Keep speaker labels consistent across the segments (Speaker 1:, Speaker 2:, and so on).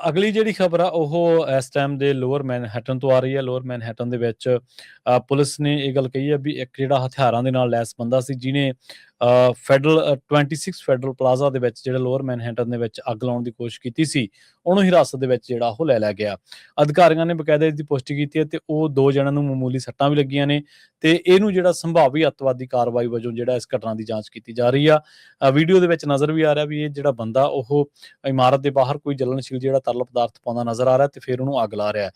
Speaker 1: ਅਗਲੀ ਜਿਹੜੀ ਖਬਰ ਆ ਉਹ ਇਸ ਟਾਈਮ ਦੇ ਲੋਅਰ ਮੈਨਹੈਟਨ ਤੋਂ ਆ ਰਹੀ ਹੈ। ਲੋਅਰ ਮੈਨਹੈਟਨ ਦੇ ਵਿੱਚ ਪੁਲਿਸ ਨੇ ਇਹ ਗੱਲ ਕਹੀ ਹੈ ਵੀ ਇੱਕ ਜਿਹੜਾ ਹਥਿਆਰਾਂ ਦੇ ਨਾਲ ਲੈਸ ਬੰਦਾ ਸੀ ਜਿਹਨੇ ਫੈਡਰਲ 26 ਫੈਡਰਲ ਪਲਾਜ਼ਾ ਦੇ ਵਿੱਚ ਜਿਹੜਾ ਲੋਅਰ ਮੈਨਹੈਟਨ ਦੇ ਵਿੱਚ ਅੱਗ ਲਾਉਣ ਦੀ ਕੋਸ਼ਿਸ਼ ਕੀਤੀ ਸੀ, ਉਹਨੂੰ ਹਿਰਾਸਤ ਦੇ ਵਿੱਚ ਜਿਹੜਾ ਉਹ ਲੈ ਲਿਆ ਗਿਆ। ਅਧਿਕਾਰੀਆਂ ਨੇ ਬਕਾਇਦਾ ਇਸ ਦੀ ਪੁਸ਼ਟੀ ਕੀਤੀ ਹੈ ਤੇ ਉਹ ਦੋ ਜਣਿਆਂ ਨੂੰ ਮਾਮੂਲੀ ਸੱਟਾਂ ਵੀ ਲੱਗੀਆਂ ਨੇ ਤੇ ਇਹਨੂੰ ਜਿਹੜਾ ਸੰਭਾਵੀ ਅੱਤਵਾਦੀ ਕਾਰਵਾਈ ਵਜੋਂ ਜਿਹੜਾ ਇਸ ਘਟਨਾ ਦੀ ਜਾਂਚ ਕੀਤੀ ਜਾ ਰਹੀ ਆ। ਵੀਡੀਓ ਦੇ ਵਿੱਚ ਨਜ਼ਰ ਵੀ ਆ ਰਿਹਾ ਵੀ ਇਹ ਜਿਹੜਾ ਬੰਦਾ ਉਹ ਇਮਾਰਤ ਦੇ ਬਾਹਰ ਕੋਈ ਜਲਣਸ਼ੀਲ ਜਿਹੜਾ ਤਰਲ ਪਦਾਰਥ ਪਾਉਂਦਾ ਨਜ਼ਰ ਆ ਰਿਹਾ ਤੇ ਫਿਰ ਉਹਨੂੰ ਅੱਗ ਲਾ ਰਿਹਾ।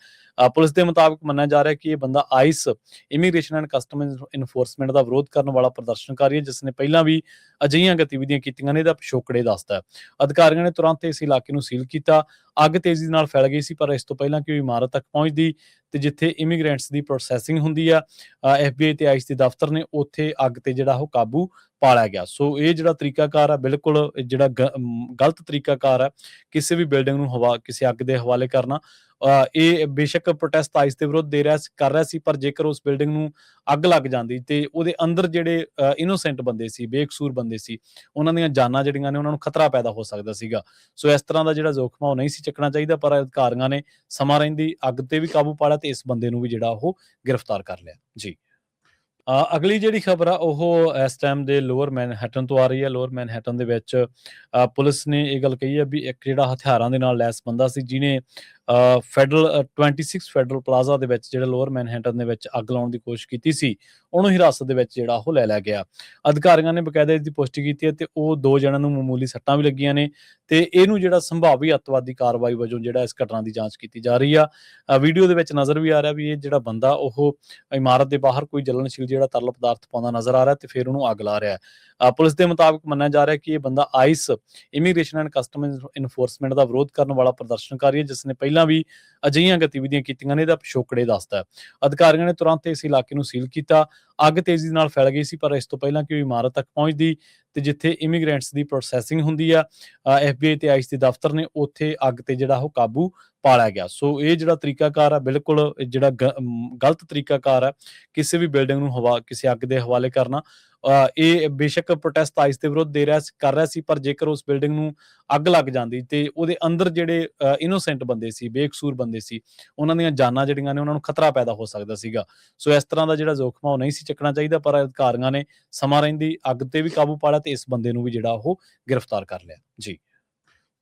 Speaker 1: ਪੁਲਿਸ ਦੇ ਮੁਤਾਬਕ ਮੰਨਿਆ ਜਾ ਰਿਹਾ ਕਿ ਇਹ ਬੰਦਾ ICE immigration and custom enforcement ਦਾ ਵਿਰੋਧ ਕਰਨ ਵਾਲਾ ਪ੍ਰਦਰਸ਼ਨਕਾਰੀ ਹੈ, ਜਿਸ ਨੇ ਪਹਿਲਾਂ ਵੀ ਅਜਿਹੀਆਂ ਗਤੀਵਿਧੀਆਂ ਕੀਤੀਆਂ ਨੇ। ਇਹਦਾ ਪਿਛੋਕੜੇ ਦੱਸਦਾ। ਅਧਿਕਾਰੀਆਂ ਨੇ ਤੁਰੰਤ ਇਸ ਇਲਾਕੇ ਨੂੰ ਸੀਲ ਕੀਤਾ। ਅੱਗ ਤੇਜ਼ੀ ਨਾਲ ਫੈਲ ਗਈ ਸੀ, ਪਰ ਇਸ ਤੋਂ ਪਹਿਲਾਂ ਕਿ ਉਹ ਇਮਾਰਤ ਤੱਕ ਪਹੁੰਚਦੀ ਤੇ ਜਿੱਥੇ ਇਮੀਗ੍ਰੈਂਟਸ ਦੀ ਪ੍ਰੋਸੈਸਿੰਗ ਹੁੰਦੀ ਆ, FBI ਤੇ ਆਈਸ ਦੇ ਦਫ਼ਤਰ ਨੇ, ਉੱਥੇ ਅੱਗ ਤੇ ਜਿਹੜਾ ਉਹ ਕਾਬੂ ਪਾ ਲਿਆ ਗਿਆ। ਸੋ ਇਹ ਜਿਹੜਾ ਤਰੀਕਾਕਾਰ ਆ ਬਿਲਕੁਲ ਜਿਹੜਾ ਗਲਤ ਤਰੀਕਾਕਾਰ ਆ ਕਿਸੇ ਵੀ ਬਿਲਡਿੰਗ ਨੂੰ ਕਿਸੇ ਅੱਗ ਦੇ ਹਵਾਲੇ ਕਰਨਾ। ਇਹ ਬੇਸ਼ੱਕ ਪ੍ਰੋਟੈਸਟ ਆਈਸ ਦੇ ਵਿਰੁੱਧ ਕਰ ਰਿਹਾ ਸੀ, ਪਰ ਜੇਕਰ ਉਸ ਬਿਲਡਿੰਗ ਨੂੰ ਅੱਗ ਲੱਗ ਜਾਂਦੀ ਤੇ ਉਹਦੇ ਅੰਦਰ ਜਿਹੜੇ ਇਨੋਸੈਂਟ ਬੰਦੇ ਸੀ, ਬੇਕਸੂਰ ਬੰਦੇ ਸੀ, ਉਹਨਾਂ ਦੀਆਂ ਜਾਨਾਂ ਜਿਹੜੀਆਂ ਨੇ ਉਹਨਾਂ ਨੂੰ ਖਤਰਾ ਪੈਦਾ ਹੋ ਸਕਦਾ ਸੀਗਾ। ਸੋ ਇਸ ਤਰ੍ਹਾਂ ਦਾ ਜਿਹੜਾ ਜ਼ੋਖਮ ਉਹ ਨਹੀਂ ਸੀ ਚੱਕਣਾ ਚਾਹੀਦਾ, ਪਰ ਅਧਿਕਾਰੀਆਂ ਨੇ ਸਮਾਂ ਰਹਿੰਦੀ ਅੱਗ ਤੇ ਵੀ ਕਾਬੂ ਪਾ ਲਿਆ ਤੇ ਇਸ ਬੰਦੇ ਨੂੰ ਵੀ ਜਿਹੜਾ ਉਹ ਗ੍ਰਿਫਤਾਰ ਕਰ ਲਿਆ ਜੀ। ਅਗਲੀ ਜਿਹੜੀ ਖਬਰ ਆ ਉਹ ਇਸ ਟਾਈਮ ਦੇ ਲੋਅਰ ਮੈਨਹੈਟਨ ਤੋਂ ਆ ਰਹੀ ਹੈ। ਲੋਅਰ ਮੈਨਹੈਟਨ ਦੇ ਵਿੱਚ ਪੁਲਿਸ ਨੇ ਇਹ ਗੱਲ ਕਹੀ ਹੈ ਵੀ ਇੱਕ ਜਿਹੜਾ ਹਥਿਆਰਾਂ ਦੇ ਨਾਲ ਲੈਸ ਬੰਦਾ ਸੀ ਜਿਹਨੇ ਫੈਡਰਲ 26 ਫੈਡਰਲ ਪਲਾਜ਼ਾ ਦੇ ਵਿੱਚ ਜਿਹੜਾ ਲੋਅਰ ਮੈਨਹੈਟਨ ਦੇ ਵਿੱਚ ਅੱਗ ਲਾਉਣ ਦੀ ਕੋਸ਼ਿਸ਼ ਕੀਤੀ ਸੀ, ਉਹਨੂੰ ਹਿਰਾਸਤ ਦੇ ਵਿੱਚ ਜਿਹੜਾ ਉਹ ਲੈ ਲਿਆ ਗਿਆ। ਅਧਿਕਾਰੀਆਂ ਨੇ ਬਕਾਇਦਾ ਇਸ ਦੀ ਪੁਸ਼ਟੀ ਕੀਤੀ ਹੈ ਤੇ ਉਹ ਦੋ ਜਣਿਆਂ ਨੂੰ ਮਾਮੂਲੀ ਸੱਟਾਂ ਵੀ ਲੱਗੀਆਂ ਨੇ ਤੇ ਇਹਨੂੰ ਜਿਹੜਾ ਸੰਭਾਵੀ ਅੱਤਵਾਦੀ ਕਾਰਵਾਈ ਵਜੋਂ ਜਿਹੜਾ ਇਸ ਘਟਨਾ ਦੀ ਜਾਂਚ ਕੀਤੀ ਜਾ ਰਹੀ ਆ। ਵੀਡੀਓ ਦੇ ਵਿੱਚ ਨਜ਼ਰ ਵੀ ਆ ਰਿਹਾ ਵੀ ਇਹ ਜਿਹੜਾ ਬੰਦਾ ਉਹ ਇਮਾਰਤ ਦੇ ਬਾਹਰ ਕੋਈ ਜਲਣਸ਼ੀਲ ਜਿਹੜਾ ਤਰਲ ਪਦਾਰਥ ਪਾਉਂਦਾ ਨਜ਼ਰ ਆ ਰਿਹਾ ਤੇ ਫਿਰ ਉਹਨੂੰ ਅੱਗ ਲਾ ਰਿਹਾ। ਪੁਲਿਸ ਦੇ ਮੁਤਾਬਕ ਮੰਨਿਆ ਜਾ ਰਿਹਾ ਕਿ ਇਹ ਬੰਦਾ ICE immigration and custom enforcement ਦਾ ਵਿਰੋਧ ਕਰਨ ਵਾਲਾ ਪ੍ਰਦਰਸ਼ਨਕਾਰੀ ਹੈ, ਜਿਸ ਨੇ ਪਹਿਲਾਂ ਵੀ ਅਜਿਹੀਆਂ ਗਤੀਵਿਧੀਆਂ ਕੀਤੀਆਂ ਨੇ। ਇਹਦਾ ਪਿਛੋਕੜੇ ਦੱਸਦਾ। ਅਧਿਕਾਰੀਆਂ ਨੇ ਤੁਰੰਤ ਇਸ ਇਲਾਕੇ ਨੂੰ ਸੀਲ ਕੀਤਾ। ਅੱਗ ਤੇਜ਼ੀ ਨਾਲ ਫੈਲ ਗਈ ਸੀ, ਪਰ ਇਸ ਤੋਂ ਪਹਿਲਾਂ ਕਿ ਉਹ ਇਮਾਰਤ ਤੱਕ ਪਹੁੰਚਦੀ ਤੇ ਜਿੱਥੇ ਇਮੀਗ੍ਰੈਂਟਸ ਦੀ ਪ੍ਰੋਸੈਸਿੰਗ ਹੁੰਦੀ ਆ, FBI ਤੇ ਆਈਸ ਦੇ ਦਫ਼ਤਰ ਨੇ, ਉੱਥੇ ਅੱਗ ਤੇ ਜਿਹੜਾ ਉਹ ਕਾਬੂ ਪਾ ਲਿਆ ਗਿਆ। ਸੋ ਇਹ ਜਿਹੜਾ ਤਰੀਕਾਕਾਰ ਆ ਬਿਲਕੁਲ ਜਿਹੜਾ ਗਲਤ ਤਰੀਕਾਕਾਰ ਆ ਕਿਸੇ ਵੀ ਬਿਲਡਿੰਗ ਨੂੰ ਕਿਸੇ ਅੱਗ ਦੇ ਹਵਾਲੇ ਕਰਨਾ। ਇਹ ਬੇਸ਼ੱਕ ਪ੍ਰੋਟੈਸਟ ਆਈਸ ਦੇ ਵਿਰੁੱਧ ਕਰ ਰਿਹਾ ਸੀ, ਪਰ ਜੇਕਰ ਉਸ ਬਿਲਡਿੰਗ ਨੂੰ ਅੱਗ ਲੱਗ ਜਾਂਦੀ ਤੇ ਉਹਦੇ ਅੰਦਰ ਜਿਹੜੇ ਇਨੋਸੈਂਟ ਬੰਦੇ ਸੀ, ਬੇਕਸੂਰ ਬੰਦੇ ਸੀ, ਉਹਨਾਂ ਦੀਆਂ ਜਾਨਾਂ ਜਿਹੜੀਆਂ ਨੇ ਉਹਨਾਂ ਨੂੰ ਖਤਰਾ ਪੈਦਾ ਹੋ ਸਕਦਾ ਸੀਗਾ। ਸੋ ਇਸ ਤਰ੍ਹਾਂ ਦਾ ਜਿਹੜਾ ਜ਼ੋਖਮ ਉਹ ਨਹੀਂ ਸੀ ਚੱਕਣਾ ਚਾਹੀਦਾ, ਪਰ ਅਧਿਕਾਰੀਆਂ ਨੇ ਸਮਾਂ ਰਹਿੰਦੀ ਅੱਗ ਤੇ ਵੀ ਕਾਬੂ ਪਾ ਲਿਆ ਤੇ ਇਸ ਬੰਦੇ ਨੂੰ ਵੀ ਜਿਹੜਾ ਉਹ ਗ੍ਰਿਫਤਾਰ ਕਰ ਲਿਆ ਜੀ।